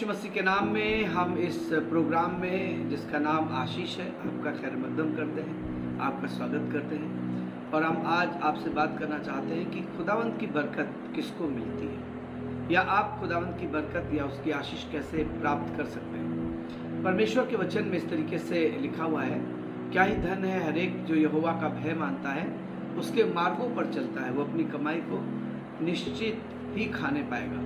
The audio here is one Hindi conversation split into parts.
यीशु मसीह के नाम में हम इस प्रोग्राम में जिसका नाम आशीष है आपका खैर मकदम करते हैं, आपका स्वागत करते हैं। और हम आज आपसे बात करना चाहते हैं कि खुदावंद की बरकत किसको मिलती है, या आप खुदावंद की बरकत या उसकी आशीष कैसे प्राप्त कर सकते हैं। परमेश्वर के वचन में इस तरीके से लिखा हुआ है, क्या ही धन है हर एक जो यहोवा का भय मानता है, उसके मार्गों पर चलता है, वो अपनी कमाई को निश्चित ही खाने पाएगा।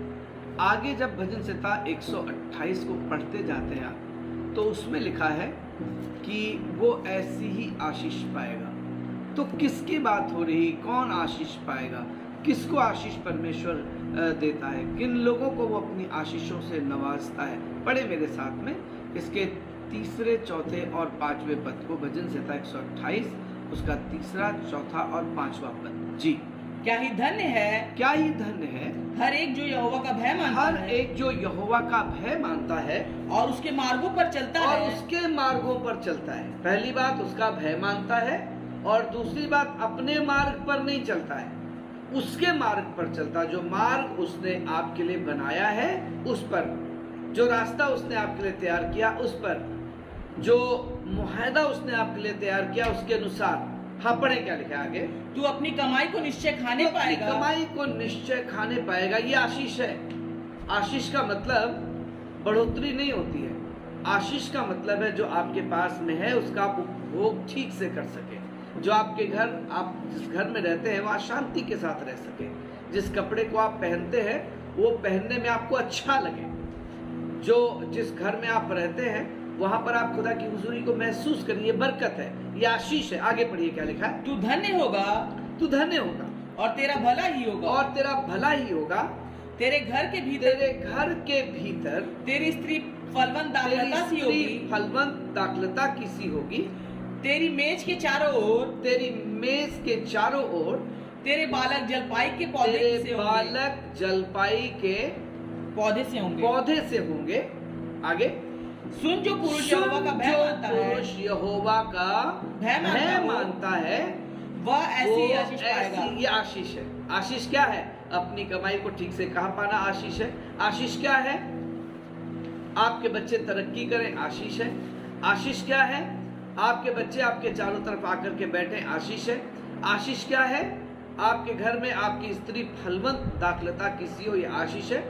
आगे जब भजन संहिता 128 को पढ़ते जाते हैं आप, तो उसमें लिखा है कि वो ऐसी ही आशीष पाएगा। तो किसकी बात हो रही, कौन आशीष पाएगा, किसको आशीष परमेश्वर देता है, किन लोगों को वो अपनी आशीषों से नवाजता है। पढ़े मेरे साथ में इसके तीसरे, चौथे और पांचवें पद को, भजन संहिता 128 उसका तीसरा, चौथा और पांचवा पद। जी, क्या ही धन्य है, क्या ही धन्य है हर एक जो यहोवा का भय मानता हर है, एक जो यहोवा का भय मानता है और उसके मार्गों पर चलता और है। उसके मार्गों पर चलता है। पहली बात उसका भय मानता है, और दूसरी बात अपने मार्ग पर नहीं चलता है, उसके मार्ग पर चलता है। जो मार्ग उसने आपके लिए बनाया है उस पर, जो रास्ता उसने आपके लिए तैयार किया उस पर, जो मुआहदा उसने आपके लिए तैयार किया उसके अनुसार। हाँ, पढ़े क्या लिखा है आगे, तू अपनी कमाई को निश्चय खाने तो अपनी पाएगा। कमाई को निश्चय खाने पाएगा। ये आशीष है। आशीष का मतलब बढ़ोतरी नहीं होती है। आशीष का मतलब है जो आपके पास में है उसका आप उपभोग ठीक से कर सके। जो आपके घर, आप जिस घर में रहते हैं वहाँ शांति के साथ रह सके। जिस कपड़े को आप पहनते हैं वो पहनने में आपको अच्छा लगे। जो जिस घर में आप रहते हैं वहां पर आप खुदा की हुजूरी को महसूस करें। ये बरकत है, ये आशीष है। आगे पढ़िए क्या लिखा है, तू धन्य होगा तू धन्य होगा और तेरा भला ही होगा, और तेरा भला ही होगा। तेरे घर के भीतर, तेरे घर के भीतर तेरी स्त्री फलवंत दाखलता सी होगी, फलवंत दाखलता की सी होगी। तेरी मेज के चारों ओर, तेरी मेज के चारों ओर तेरे बालक जलपाई के पौधे से तेरे होंगे, बालक जलपाई के पौधे से होंगे। पौधे से होंगे। आगे, सुन जो पुरुष यहोवा का भय मानता है, पुरुष यहोवा का भय मानता है वह ऐसी वो आशीष पाएगा। ऐसी ये आशीष है। आशीष क्या है? अपनी कमाई को ठीक से कहा पाना आशीष है। आशीष क्या है? आपके बच्चे तरक्की करें, आशीष है। आशीष क्या है? आपके बच्चे आपके चारों तरफ आकर के बैठे, आशीष है। आशीष क्या है? आपके घर में आपकी स्त्री फलवंत दाखलता की सी हो, ये आशीष है।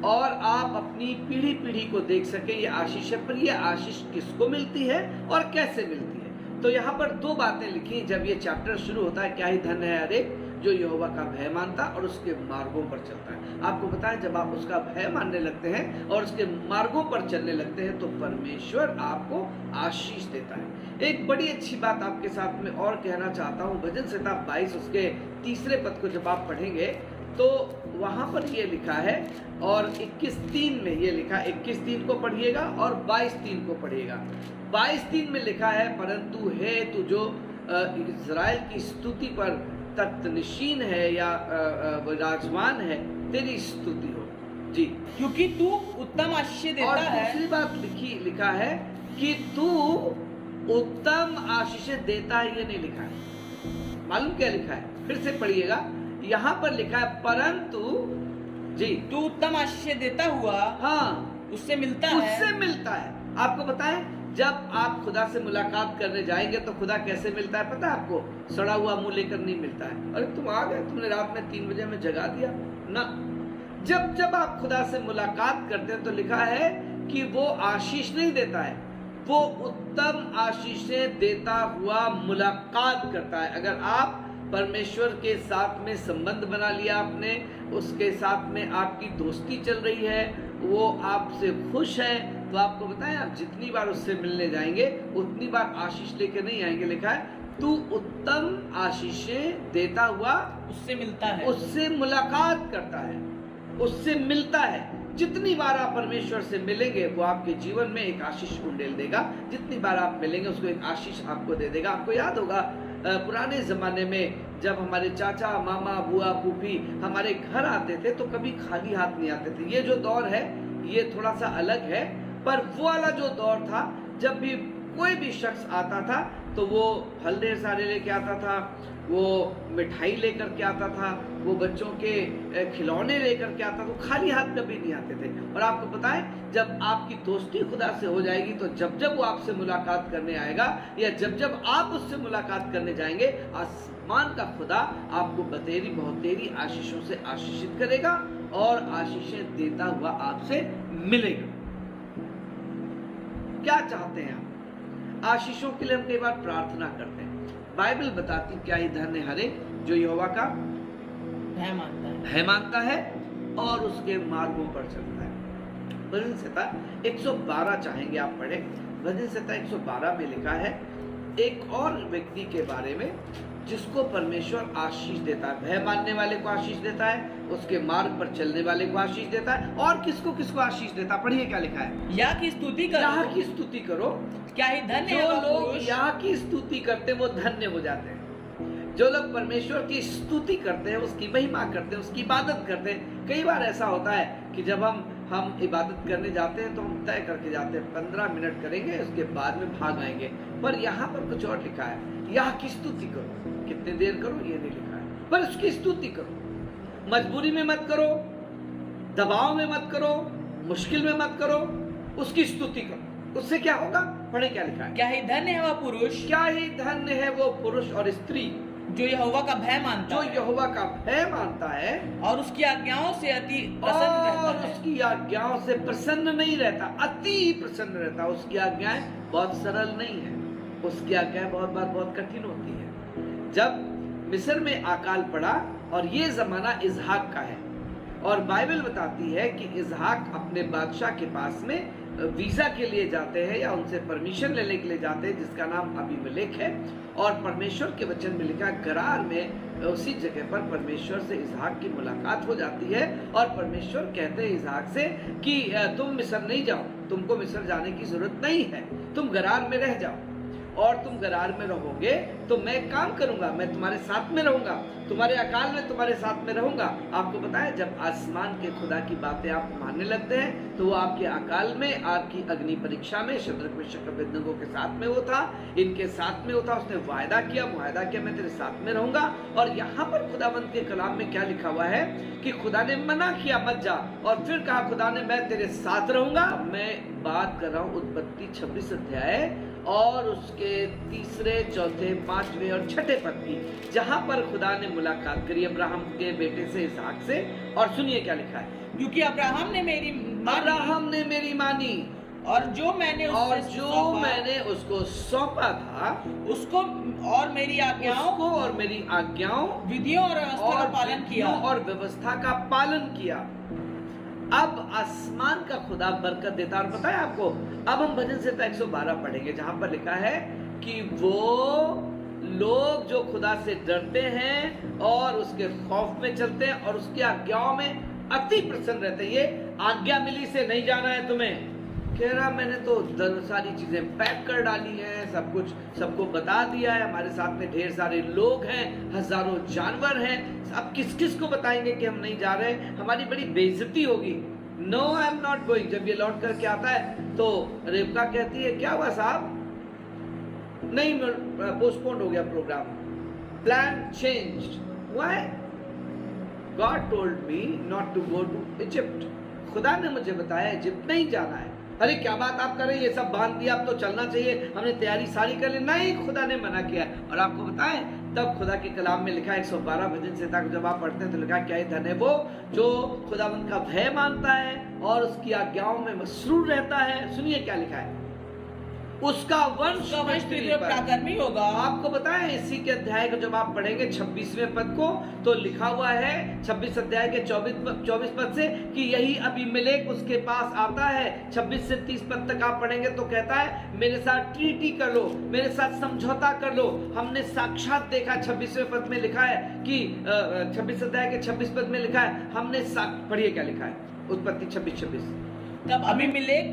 और आप अपनी पीढ़ी पीढ़ी को देख सके, ये आशीष है। पर ये आशीष किसको मिलती है और कैसे मिलती है? तो यहाँ पर दो बातें लिखी जब ये चैप्टर शुरू होता है। क्या ही धन्य है हर एक जो यहोवा का भय मानता और उसके मार्गों पर चलता है। आपको पता है, जब आप उसका भय मानने लगते हैं और उसके मार्गों पर चलने लगते हैं तो परमेश्वर आपको आशीष देता है। एक बड़ी अच्छी बात आपके साथ में और कहना चाहता हूँ। भजन संहिता 22 उसके तीसरे पद को जब आप पढ़ेंगे तो वहां पर ये लिखा है, और 21:3 में ये लिखा, 21:3 को पढ़िएगा और 22:3 को पढ़िएगा। 22:3 में लिखा है, परंतु है तू जो इज़राइल की स्तुति पर तख्त नशीन है या विराजमान है, तेरी स्तुति हो। जी, क्योंकि तू उत्तम आशीष देता और है। दूसरी बात लिखा है कि तू उत्तम आशीष देता है। ये नहीं लिखा है, मालूम क्या लिखा है? फिर से पढ़िएगा। यहाँ पर लिखा है परंतु, जी, तू उत्तम आशीष देता हुआ, हाँ, उससे मिलता उससे है। मिलता है। आपको बताएं, जब आप खुदा से मुलाकात करने जाएंगे तो खुदा कैसे मिलता है पता है आपको? सड़ा हुआ मुंह लेकर नहीं मिलता है। अरे तुम आ गए, तुमने रात में 3 बजे में जगा दिया ना। जब आप खुदा से मुलाकात करते हैं तो लिखा है कि वो आशीष नहीं देता है, वो उत्तम आशीषें देता हुआ मुलाकात करता है। अगर आप परमेश्वर के साथ में संबंध बना लिया आपने, उसके साथ में आपकी दोस्ती चल रही है, वो आपसे खुश है, तो आपको बताएं, आप जितनी बार उससे मिलने जाएंगे उतनी बार आशीष लेके नहीं आएंगे। लिखा है तू उत्तम आशीषें देता हुआ उससे मिलता है, उससे मुलाकात करता है, उससे मिलता है। जितनी बार आप परमेश्वर से मिलेंगे वो आपके जीवन में एक आशीष उंडेल देगा। जितनी बार आप मिलेंगे उसको एक आशीष आपको दे देगा। आपको याद होगा पुराने ज़माने में जब हमारे चाचा, मामा, बुआ, फूफी हमारे घर आते थे तो कभी खाली हाथ नहीं आते थे। ये जो दौर है ये थोड़ा सा अलग है, पर वो वाला जो दौर था, जब भी कोई भी शख्स आता था तो वो फल ढेर सारे लेके आता था, वो मिठाई लेकर के आता था, वो बच्चों के खिलौने लेकर के आता था, वो खाली हाथ कभी नहीं आते थे। और आपको पता है, जब आपकी दोस्ती खुदा से हो जाएगी तो जब जब वो आपसे मुलाकात करने आएगा या जब जब आप उससे मुलाकात करने जाएंगे, आसमान का खुदा आपको बतेरी बहुतेरी आशीषों से आशीषित करेगा और आशीषें देता हुआ आपसे मिलेगा। क्या चाहते हैं आप? आशीषों के लिए हम कई बार प्रार्थना करते हैं। बाइबल बताती क्या ही धन्य हरे जो यहोवा का भय मानता है और उसके मार्गों पर चलता है। भजन संहिता 112 चाहेंगे आप पढ़े। भजन संहिता 112 में लिखा है एक और व्यक्ति के बारे में जिसको परमेश्वर आशीष देता है। भय मानने वाले को आशीष देता है, उसके मार्ग पर चलने वाले को आशीष देता है। और किसको किसको आशीष देता है? पढ़िए क्या लिखा है। यह की स्तुति करो, यह की स्तुति करो। क्या ही धन्य है जो वह लोग पुरुष। यह की स्तुति करते हैं वो धन्य हो जाते हैं। जो लोग परमेश्वर की स्तुति करते हैं, उसकी महिमा करते हैं, उसकी इबादत करते हैं। कई बार ऐसा होता है कि जब हम इबादत करने जाते हैं तो हम तय करके जाते हैं 15 मिनट करेंगे, उसके बाद में भाग आएंगे। पर यहाँ पर कुछ और लिखा है, यह की स्तुति करो। कितने देर करो ये नहीं लिखा है, पर उसकी स्तुति करो। मजबूरी में मत करो, दबाव में मत करो, मुश्किल में मत करो, उसकी स्तुति करो। उससे क्या होगा? पढ़े क्या लिखा है। क्या ही धन्य है वह पुरुष, क्या ही धन्य है वो पुरुष और स्त्री जो यहोवा का भय मानता जो है यहोवा का भय मानता है और उसकी आज्ञाओं से अति प्रसन्न रहता और है। उसकी आज्ञाओं से प्रसन्न नहीं रहता, अति प्रसन्न रहता। उसकी आज्ञाएं बहुत सरल नहीं है, उसकी आज्ञाएं बहुत बार बहुत कठिन होती है। जब मिस्र में अकाल पड़ा और ये जमाना इजहाक का है और बाइबल बताती है कि इजहाक अपने बादशाह के पास में वीजा के लिए जाते हैं या उनसे परमिशन लेने के लिए जाते हैं, जिसका नाम अबीमेलेक है। और परमेश्वर के वचन में लिखा गरार में उसी जगह पर परमेश्वर से इजहाक की मुलाकात हो जाती है और परमेश्वर कहते हैं इजहाक से कि तुम मिस्र नहीं जाओ, तुमको मिस्र जाने की जरूरत नहीं है, तुम गरार में रह जाओ और तुम गरार में रहोगे तो मैं काम करूंगा, मैं तुम्हारे साथ में रहूंगा, तुम्हारे अकाल में तुम्हारे साथ में रहूंगा। आपको पता है, जब आसमान के खुदा की बातें आप मानने लगते हैं तो वो आपके अकाल में, आपकी अग्नि परीक्षा में शद्रक मेशक अबेदनगो के साथ में वो था, इनके साथ में वो था। उसने वायदा किया मैं तेरे साथ में रहूंगा। और यहाँ पर खुदावंत के कलाम में क्या लिखा हुआ है कि खुदा ने मना किया मत जा, और फिर कहा खुदा ने मैं तेरे साथ रहूंगा। मैं बात कर रहा हूँ उत्पत्ति 26 अध्याय और उसके 3, 4, 5वें और 6ठे पद की, जहां पर खुदा ने मुलाकात करी अब्राहम के बेटे से इसहाक से। और सुनिए क्या लिखा है, क्योंकि अब्राहम ने मेरी मानी और जो मैंने उसको सौंपा था उसको और मेरी आज्ञाओं विधियों और व्यवस्था का पालन किया। अब आसमान का खुदा बरकत देता। और पता है आपको, अब हम भजन संहिता 112 पढ़ेंगे जहां पर लिखा है कि वो लोग जो खुदा से डरते हैं और उसके खौफ में चलते हैं और उसकी आज्ञाओं में अति प्रसन्न रहते हैं। ये आज्ञा मिली से नहीं जाना है तुम्हें, कह रहा मैंने तो सारी चीजें पैक कर डाली हैं, सब कुछ सबको बता दिया है, हमारे साथ में ढेर सारे लोग हैं, हजारों जानवर हैं, अब किस किस को बताएंगे कि हम नहीं जा रहे, हमारी बड़ी बेइज्जती होगी। No I am not going. जब ये लौट करके आता है तो रेबका कहती है क्या हुआ साहब, नहीं पोस्टपोन्ड हो गया programme, plan changed. Why? God told me not to go to Egypt. खुदा ने मुझे बताया इजिप्ट नहीं जाना है। अरे क्या बात आप कर रहे हैं, ये सब बांध दिया, अब तो चलना चाहिए, हमने तैयारी सारी कर ली। नहीं, खुदा ने मना किया। और आपको बताएं, तब खुदा के कलाम में लिखा 112 भजन संहिता को जब आप पढ़ते हैं तो लिखा क्या ही धन्य है वो जो खुदावंत का भय मानता है और उसकी आज्ञाओं में मसरूर रहता है। सुनिए क्या लिखा है, उसका वंश प्राकर्मी होगा। आपको बताएं, इसी के अध्याय को जब आप पढ़ेंगे 26वें पद को तो लिखा हुआ है 26 अध्याय के 24 पद से कि यही अबीमेलेक उसके पास आता है। 26 से 30 पद तक आप पढ़ेंगे तो कहता है मेरे साथ ट्रीटी कर लो, मेरे साथ समझौता कर लो। हमने साक्षात देखा, 26वें पद में लिखा है कि 26 अध्याय के 26 पद में लिखा है हमने पढ़िए क्या लिखा है, उत्पत्ति 26:26। तब अबीमेलेक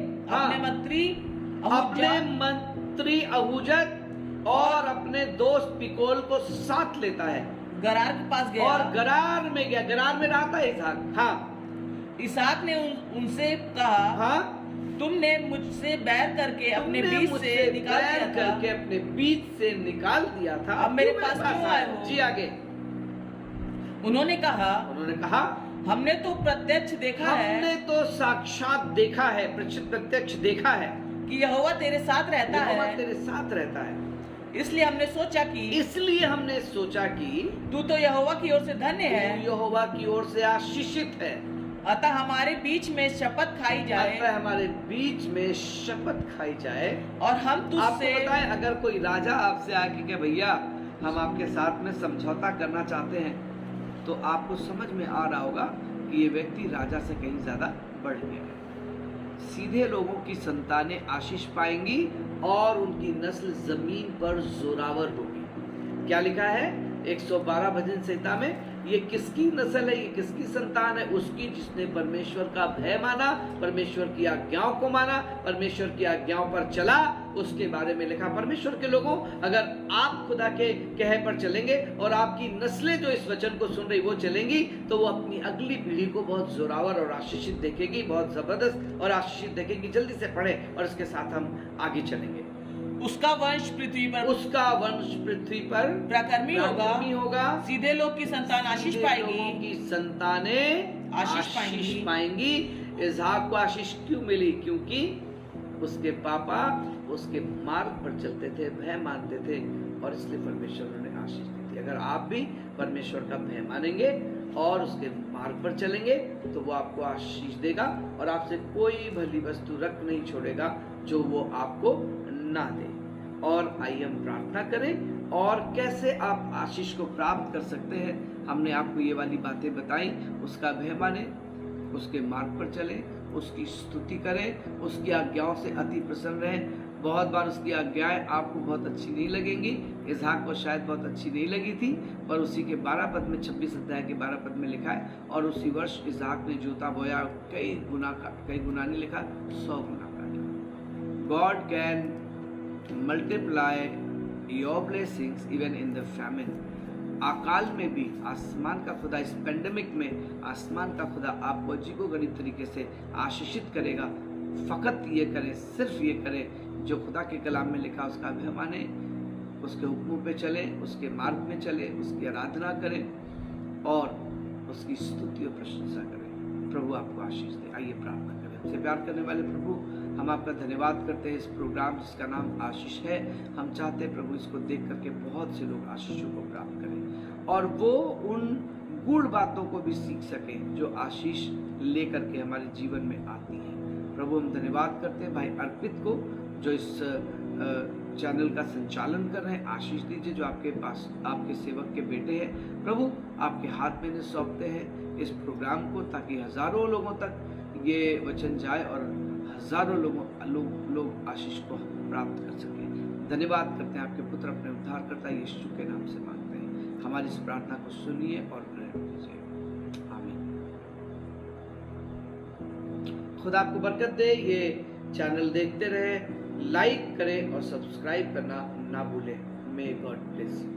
अपने मंत्री अहूजत और अपने दोस्त पिकोल को साथ लेता है, गरार के पास गया और गरार में गया। गरार में रहा था इसहाक। हाँ, इसहाक ने उनसे कहा, हाँ, तुमने मुझसे बैर करके अपने तुमने बीच मुझसे से निकाल बैर दिया था। करके अपने बीच से निकाल दिया था, अब मेरे क्यों पास क्यों आए हो? जी आगे उन्होंने कहा हमने तो प्रत्यक्ष देखा हमने है तो साक्षात देखा है, प्रत्यक्ष देखा है कि यहोवा तेरे साथ रहता यहोवा है, तेरे साथ रहता है। इसलिए हमने सोचा कि तू तो यहोवा की ओर से धन्य तू है, यहोवा की ओर से आशीषित है, अतः हमारे बीच में शपथ खाई जाए अतः हमारे बीच में शपथ खाई जाए। और हम आपको तुझसे बताएं, अगर कोई राजा आपसे आके कि भैया हम आपके साथ में समझौता करना चाहते हैं, तो आपको समझ में आ रहा होगा कि ये व्यक्ति राजा से कहीं ज्यादा बढ़ गया है। सीधे लोगों की संतानें आशीष पाएंगी और उनकी नस्ल जमीन पर जोरावर होगी। क्या लिखा है 112 भजन संहिता में? ये किसकी नस्ल है, ये किसकी संतान है? उसकी जिसने परमेश्वर का भय माना, परमेश्वर की आज्ञाओं को माना, परमेश्वर की आज्ञाओं पर चला। उसके बारे में लिखा, परमेश्वर के लोगों, अगर आप खुदा के कहे पर चलेंगे और आपकी नस्लें जो इस वचन को सुन रही वो चलेंगी, तो वो अपनी अगली पीढ़ी को बहुत जोरावर और आशीषित देखेगी, बहुत जबरदस्त और आशीषित देखेगी। जल्दी से पढ़े और इसके साथ हम आगे चलेंगे। उसका वंश पृथ्वी पर प्रकर्मी होगा, सीधे लोग की संतान आशीष सीधे पाएगी, लोगों की संतानें आशीष पाएंगी। इसहाक को आशीष क्यों मिली? क्योंकि उसके पापा उसके मार्ग पर चलते थे, भय मानते थे, और इसलिए परमेश्वर उन्हें आशीष दी थी। अगर आप भी परमेश्वर का भय मानेंगे और उसके मार्ग पर चलेंगे, तो वो आपको आशीष देगा और आपसे कोई भली वस्तु रख नहीं छोड़ेगा जो वो आपको ना दे। और आइए हम प्रार्थना करें और कैसे आप आशीष को प्राप्त कर सकते हैं। हमने आपको ये वाली बातें बताई। उसका भय माने, उसके मार्ग पर चले, उसकी स्तुति करें, उसकी आज्ञाओं से अति प्रसन्न रहें। बहुत बार उसकी आज्ञाएं आपको बहुत अच्छी नहीं लगेंगी। इसहाक को शायद बहुत अच्छी नहीं लगी थी, पर उसी के 12 पद में, 26 अध्याय के 12 पद में लिखा है, और उसी वर्ष इसहाक ने जोता बोया, कई गुना नहीं लिखा, 100 गुना का। God can multiply your blessings even in the famine. अकाल में भी आसमान का खुदा, इस पेंडेमिक में आसमान का खुदा आपको अजीबोगरीब तरीके से आशीषित करेगा। फकत ये करें, सिर्फ ये करें जो खुदा के कलाम में लिखा, उसका भय माने, उसके हुक्मों पे चले, उसके मार्ग में चले, उसकी आराधना करें और उसकी स्तुति और प्रशंसा करें। प्रभु आपको आशीष दे। आइए प्रार्थना करें। हमसे प्यार करने वाले प्रभु, हम आपका धन्यवाद करते हैं इस प्रोग्राम जिसका नाम आशीष है। हम चाहते हैं प्रभु इसको देख करके बहुत से लोग आशीषों को प्राप्त करें और वो उन गूढ़ बातों को भी सीख सकें जो आशीष लेकर के हमारे जीवन में आती हैं। प्रभु हम धन्यवाद करते हैं भाई अर्पित को जो इस चैनल का संचालन कर रहे हैं। आशीष दीजिए जो आपके पास आपके सेवक के बेटे हैं। प्रभु आपके हाथ में सौंपते हैं इस प्रोग्राम को, ताकि हजारों लोगों तक ये वचन जाए और हजारों लोग आशीष को प्राप्त कर सकें। धन्यवाद करते हैं आपके पुत्र अपने उद्धारकर्ता यीशु के नाम से मांगते हैं। हमारी इस प्रार्थना को सुनिए और ग्रहण कीजिए। आमीन। खुदा आपको बरकत दे। ये चैनल देखते रहे, लाइक करें और सब्सक्राइब करना ना भूलें। May God bless you.